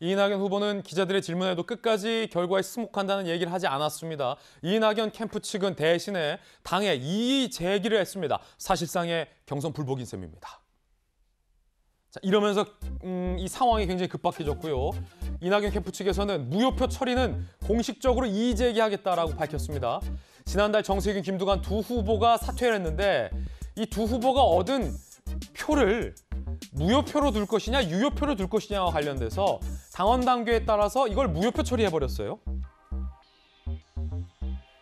이낙연 후보는 기자들의 질문에도 끝까지 결과에 승복한다는 얘기를 하지 않았습니다. 이낙연 캠프 측은 대신에 당에 이의 제기를 했습니다. 사실상의 경선 불복인 셈입니다. 자, 이러면서 이 상황이 굉장히 급박해졌고요. 이낙연 캠프 측에서는 무효표 처리는 공식적으로 이의 제기하겠다라고 밝혔습니다. 지난달 정세균, 김두관 두 후보가 사퇴를 했는데 이 두 후보가 얻은 표를 무효표로 둘 것이냐 유효표로 둘 것이냐와 관련돼서 당원 당규에 따라서 이걸 무효표 처리해버렸어요.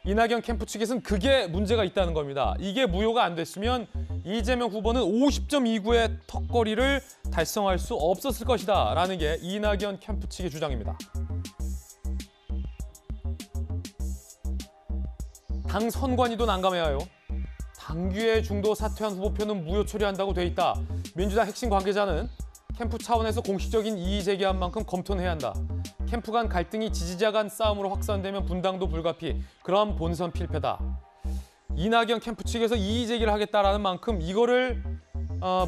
이낙연 캠프 측에서는 그게 문제가 있다는 겁니다. 이게 무효가 안 됐으면 이재명 후보는 50.29의 턱걸이를 달성할 수 없었을 것이다 라는 게 이낙연 캠프 측의 주장입니다. 당 선관위도 난감해요. 당규의 중도 사퇴한 후보표는 무효 처리한다고 돼 있다. 민주당 핵심 관계자는 캠프 차원에서 공식적인 이의 제기한 만큼 검토는 해야 한다. 캠프 간 갈등이 지지자 간 싸움으로 확산되면 분당도 불가피. 그럼 본선 필패다. 이낙연 캠프 측에서 이의 제기를 하겠다라는 만큼 이거를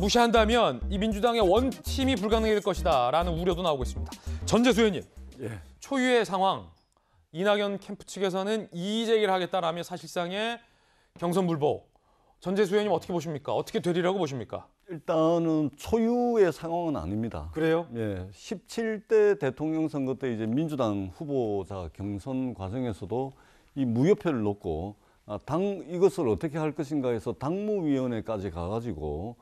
무시한다면 이 민주당의 원팀이 불가능해질 것이다 라는 우려도 나오고 있습니다. 전재수 의원님, 초유의 상황. 이낙연 캠프 측에서는 이의 제기를 하겠다라며 사실상의 경선 불복. 전재수 의원님 어떻게 보십니까? 어떻게 되리라고 보십니까? 일단은 초유의 상황은 아닙니다. 그래요? 예, 17대 대통령 선거 때 이제 민주당 후보자 경선 과정에서도 이 무효표를 놓고 이것을 어떻게 할 것인가 해서 당무위원회까지 가가지고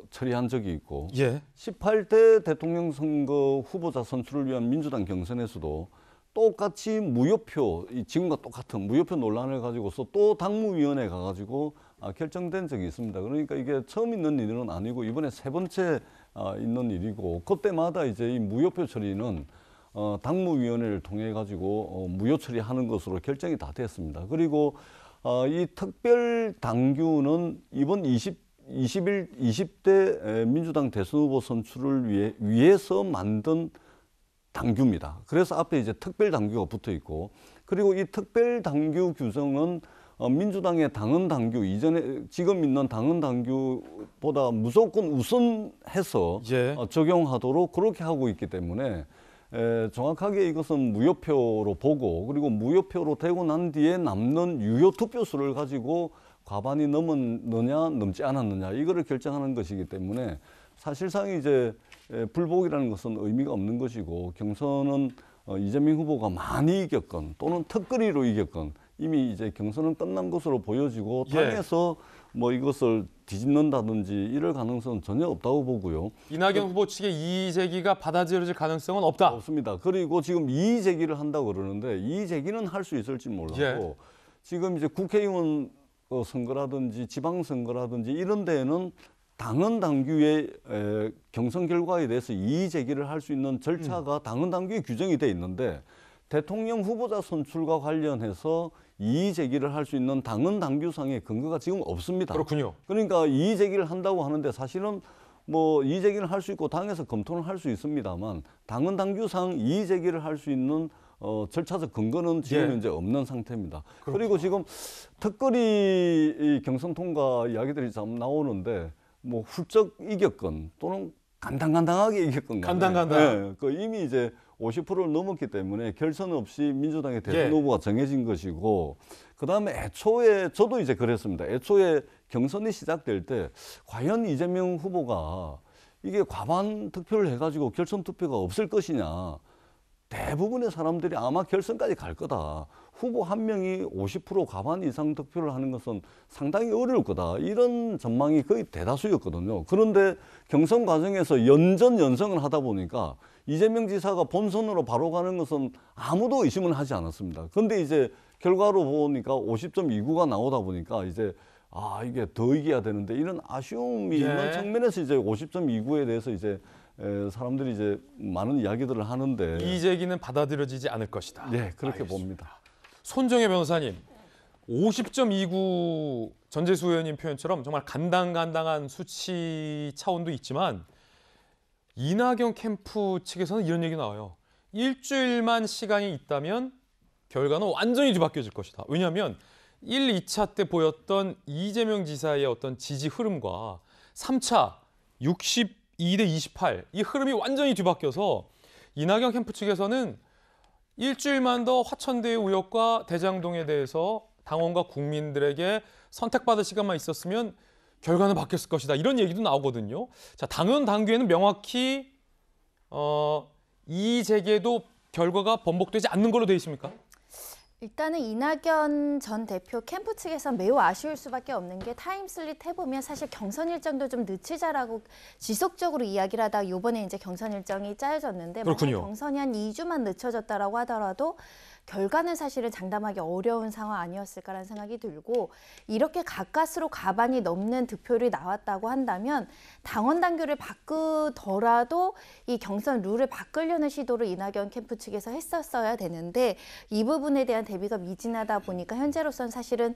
처리한 적이 있고, 18대 대통령 선거 후보자 선출을 위한 민주당 경선에서도 똑같이 무효표, 지금과 똑같은 무효표 논란을 가지고서 또 당무위원회 가가지고 결정된 적이 있습니다. 그러니까 이게 처음 있는 일은 아니고 이번에 세 번째 있는 일이고, 그때마다 이제 이 무효표 처리는 당무위원회를 통해 가지고 무효 처리하는 것으로 결정이 다 됐습니다. 그리고 이 특별 당규는 이번 20대 민주당 대선 후보 선출을 위해서 만든 당규입니다. 그래서 앞에 이제 특별 당규가 붙어 있고, 그리고 이 특별 당규 규정은 민주당의 당헌 당규, 이전에 지금 있는 당헌 당규보다 무조건 우선해서 적용하도록 그렇게 하고 있기 때문에 정확하게 이것은 무효표로 보고, 그리고 무효표로 되고 난 뒤에 남는 유효 투표수를 가지고 과반이 넘었느냐 넘지 않았느냐 이거를 결정하는 것이기 때문에 사실상 이제 불복이라는 것은 의미가 없는 것이고, 경선은 이재명 후보가 많이 이겼건 또는 턱걸이로 이겼건 이미 이제 경선은 끝난 것으로 보여지고 당에서 뭐 이것을 뒤집는다든지 이럴 가능성은 전혀 없다고 보고요. 이낙연 후보 측의 이의 제기가 받아들여질 가능성은 없다. 없습니다. 그리고 지금 이의 제기를 한다고 그러는데 이의 제기는 할 수 있을지 몰라도 지금 이제 국회의원 선거라든지 지방선거라든지 이런 데에는 당헌 당규의 경선 결과에 대해서 이의 제기를 할 수 있는 절차가 당헌 당규에 규정이 돼 있는데, 대통령 후보자 선출과 관련해서 이의 제기를 할 수 있는 당헌 당규상의 근거가 지금 없습니다. 그렇군요. 그러니까 이의 제기를 한다고 하는데 사실은 뭐 이의 제기를 할 수 있고 당에서 검토는 할 수 있습니다만 당헌 당규상 이의 제기를 할 수 있는 절차적 근거는 지금 현재 없는 상태입니다. 그렇구나. 그리고 지금 턱걸이 경선 통과 이야기들이 참 나오는데 뭐 훌쩍 이겼건 또는 간당간당하게 이겼건 간당간당. 이미 이제 50%를 넘었기 때문에 결선 없이 민주당의 대선 후보가 정해진 것이고, 그다음에 애초에 저도 이제 그랬습니다. 애초에 경선이 시작될 때 과연 이재명 후보가 이게 과반 득표를 해가지고 결선 투표가 없을 것이냐, 대부분의 사람들이 아마 결선까지 갈 거다. 후보 한 명이 50% 과반 이상 득표를 하는 것은 상당히 어려울 거다. 이런 전망이 거의 대다수였거든요. 그런데 경선 과정에서 연전연승을 하다 보니까 이재명 지사가 본선으로 바로 가는 것은 아무도 의심은 하지 않았습니다. 그런데 이제 결과로 보니까 50.29가 나오다 보니까 이제 이게 더 이겨야 되는데 이런 아쉬움이 있는 측면에서 이제 50.29에 대해서 이제 사람들이 이제 많은 이야기들을 하는데 이의 제기는 받아들여지지 않을 것이다. 그렇게 알겠습니다. 봅니다. 손정혜 변호사님, 50.29 전재수 의원님 표현처럼 정말 간당간당한 수치 차원도 있지만 이낙연 캠프 측에서는 이런 얘기 나와요. 일주일만 시간이 있다면 결과는 완전히 뒤바뀌어질 것이다. 왜냐하면 1, 2차 때 보였던 이재명 지사의 어떤 지지 흐름과 3차 62대 28 이 흐름이 완전히 뒤바뀌어서 이낙연 캠프 측에서는 일주일만 더 화천대유 의혹과 대장동에 대해서 당원과 국민들에게 선택받을 시간만 있었으면 결과는 바뀌었을 것이다. 이런 얘기도 나오거든요. 자, 당원 당규에는 명확히 이의 제기에도 결과가 번복되지 않는 걸로 돼 있습니까? 일단은 이낙연 전 대표 캠프 측에서 매우 아쉬울 수밖에 없는 게 타임슬립 해보면 사실 경선 일정도 좀 늦추자라고 지속적으로 이야기를 하다가 이번에 이제 경선 일정이 짜여졌는데 만약 경선이 한 2주만 늦춰졌다라고 하더라도 결과는 사실은 장담하기 어려운 상황 아니었을까라는 생각이 들고 이렇게 가까스로 가반이 넘는 득표율이 나왔다고 한다면 당원 당규를 바꾸더라도 이 경선 룰을 바꾸려는 시도를 이낙연 캠프 측에서 했었어야 되는데 이 부분에 대한 대비가 미진하다 보니까 현재로서는 사실은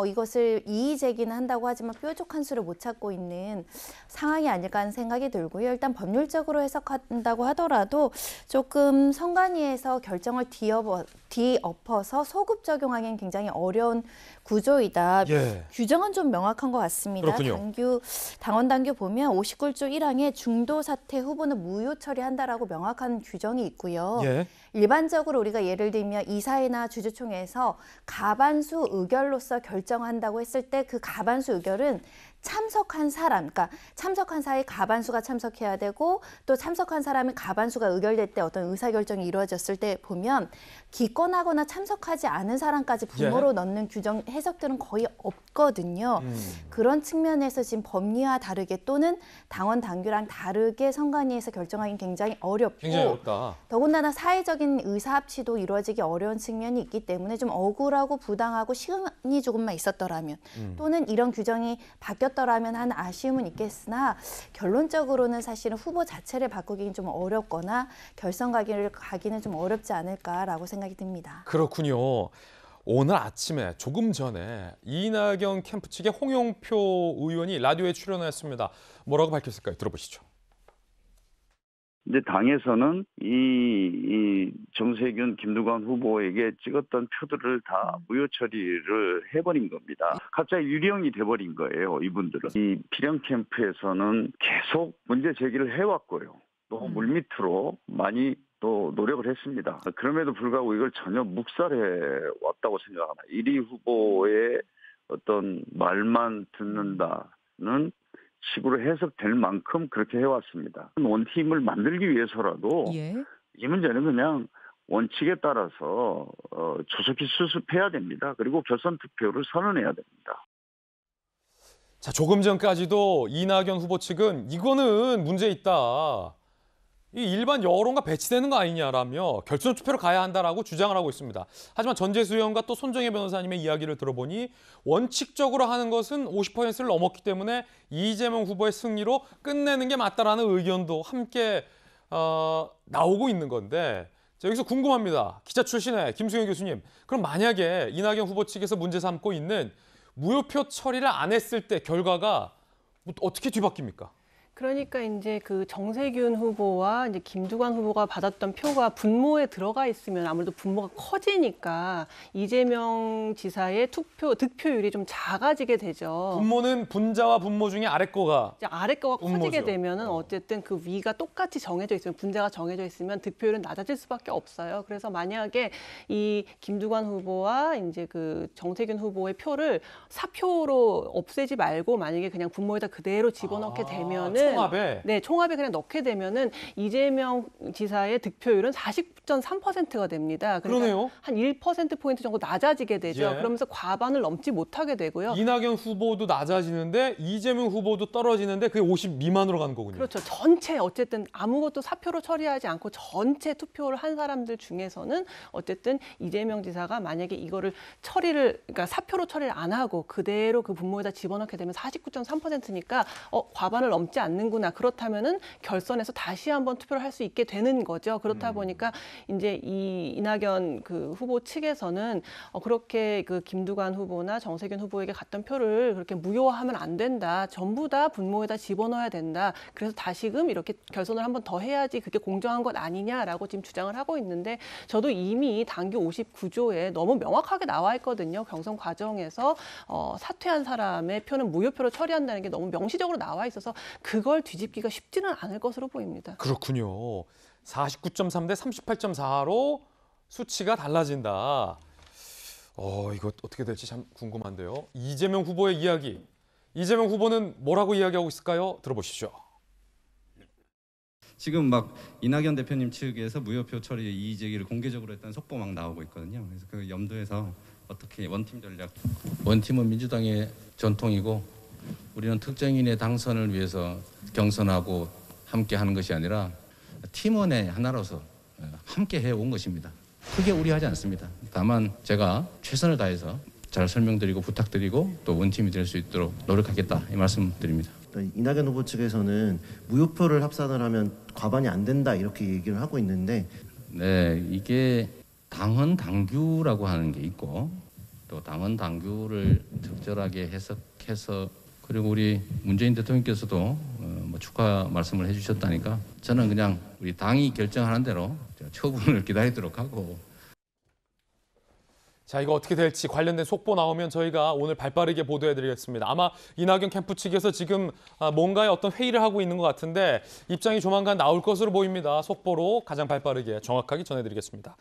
이것을 이의 제기는 한다고 하지만 뾰족한 수를 못 찾고 있는 상황이 아닐까 하는 생각이 들고요. 일단 법률적으로 해석한다고 하더라도 조금 선관위에서 결정을 뒤엎어서 소급 적용하기는 굉장히 어려운 구조이다. 예. 규정은 좀 명확한 것 같습니다. 당원 당규 보면 59조 1항에 중도 사퇴 후보는 무효 처리한다라고 명확한 규정이 있고요. 예. 일반적으로 우리가 예를 들면 이사회나 주주총회에서 가반수 의결로서 결정한다고 했을 때 그 가반수 의결은 참석한 사람, 그러니까 참석한 사람이 가반수가 참석해야 되고 또 참석한 사람이 가반수가 의결될 때 어떤 의사결정이 이루어졌을 때 보면 기권하거나 참석하지 않은 사람까지 부모로 넣는 규정 해석들은 거의 없거든요. 그런 측면에서 지금 법리와 다르게 또는 당원 당규랑 다르게 선관위에서 결정하기는 굉장히 어렵고 더군다나 사회적인 의사 합치도 이루어지기 어려운 측면이 있기 때문에 좀 억울하고 부당하고 시간이 조금만 있었더라면 또는 이런 규정이 바뀌었더라면 하는 아쉬움은 있겠으나 결론적으로는 사실은 후보 자체를 바꾸기는 좀 어렵거나 결선 가기는 좀 어렵지 않을까라고 생각이 듭니다. 그렇군요. 오늘 아침에 조금 전에 이낙연 캠프 측의 홍영표 의원이 라디오에 출연했습니다. 뭐라고 밝혔을까요? 들어보시죠. 이제 당에서는 이 정세균, 김두관 후보에게 찍었던 표들을 다 무효 처리를 해버린 겁니다. 갑자기 유령이 돼버린 거예요, 이분들은. 이 필연 캠프에서는 계속 문제 제기를 해왔고요. 또 물밑으로 많이 또 노력을 했습니다. 그럼에도 불구하고 이걸 전혀 묵살해 왔다고 생각합니다. 1위 후보의 어떤 말만 듣는다는 식으로 해석될 만큼 그렇게 해왔습니다. 원팀을 만들기 위해서라도 이 문제는 그냥 원칙에 따라서 조속히 수습해야 됩니다. 그리고 결선 투표를 선언해야 됩니다. 자, 조금 전까지도 이낙연 후보 측은 이거는 문제 있다. 이 일반 여론과 배치되는 거 아니냐라며 결선 투표로 가야 한다라고 주장을 하고 있습니다. 하지만 전재수 의원과 또 손정혜 변호사님의 이야기를 들어보니 원칙적으로 하는 것은 50%를 넘었기 때문에 이재명 후보의 승리로 끝내는 게 맞다라는 의견도 함께 나오고 있는 건데 자, 여기서 궁금합니다. 기자 출신의 김수영 교수님. 그럼 만약에 이낙연 후보 측에서 문제 삼고 있는 무효표 처리를 안 했을 때 결과가 어떻게 뒤바뀝니까? 그러니까 이제 그 정세균 후보와 이제 김두관 후보가 받았던 표가 분모에 들어가 있으면 아무래도 분모가 커지니까 이재명 지사의 득표율이 좀 작아지게 되죠. 분모는 분자와 분모 중에 아래 거가 커지게 되면은 어쨌든 그 위가 똑같이 정해져 있으면 분자가 정해져 있으면 득표율은 낮아질 수밖에 없어요. 그래서 만약에 이 김두관 후보와 이제 그 정세균 후보의 표를 사표로 없애지 말고 만약에 그냥 분모에다 그대로 집어넣게 되면은 총합에 그냥 넣게 되면은 이재명 지사의 득표율은 49.3%가 됩니다. 그러니까 그러네요. 한 1%포인트 정도 낮아지게 되죠. 그러면서 과반을 넘지 못하게 되고요. 이낙연 후보도 낮아지는데 이재명 후보도 떨어지는데 그게 50 미만으로 가는 거군요. 그렇죠. 전체 어쨌든 아무것도 사표로 처리하지 않고 전체 투표를 한 사람들 중에서는 어쨌든 이재명 지사가 만약에 이거를 그러니까 사표로 처리를 안 하고 그대로 그 분모에다 집어넣게 되면 49.3%니까 과반을 넘지 않는구나. 그렇다면은 결선에서 다시 한번 투표를 할 수 있게 되는 거죠. 그렇다 보니까 이제 이 이낙연 그 후보 측에서는 그렇게 그 김두관 후보나 정세균 후보에게 갔던 표를 그렇게 무효화하면 안 된다. 전부 다 분모에다 집어넣어야 된다. 그래서 다시금 이렇게 결선을 한번 더 해야지 그게 공정한 것 아니냐라고 지금 주장을 하고 있는데 저도 이미 당규 59조에 너무 명확하게 나와 있거든요. 경선 과정에서 사퇴한 사람의 표는 무효표로 처리한다는 게 너무 명시적으로 나와 있어서 그걸 뒤집기가 쉽지는 않을 것으로 보입니다. 그렇군요. 49.3 대 38.4로 수치가 달라진다. 이거 어떻게 될지 참 궁금한데요. 이재명 후보의 이야기. 이재명 후보는 뭐라고 이야기하고 있을까요? 들어보시죠. 지금 막 이낙연 대표님 측에서 무효표 처리 이의 제기를 공개적으로 했다는 속보 막 나오고 있거든요. 그래서 그 염두에서 어떻게 원팀 전략. 원팀은 민주당의 전통이고 우리는 특정인의 당선을 위해서 경선하고 함께 하는 것이 아니라 팀원의 하나로서 함께 해온 것입니다. 크게 우려하지 않습니다. 다만 제가 최선을 다해서 잘 설명드리고 부탁드리고 또 원팀이 될 수 있도록 노력하겠다 이 말씀드립니다. 이낙연 후보 측에서는 무효표를 합산을 하면 과반이 안 된다 이렇게 얘기를 하고 있는데 네, 이게 당헌 당규라고 하는 게 있고 또 당헌 당규를 적절하게 해석해서 그리고 우리 문재인 대통령께서도 축하 말씀을 해주셨다니까 저는 그냥 우리 당이 결정하는 대로 처분을 기다리도록 하고. 자, 이거 어떻게 될지 관련된 속보 나오면 저희가 오늘 발빠르게 보도해드리겠습니다. 아마 이낙연 캠프 측에서 지금 뭔가의 어떤 회의를 하고 있는 것 같은데 입장이 조만간 나올 것으로 보입니다. 속보로 가장 발빠르게 정확하게 전해드리겠습니다.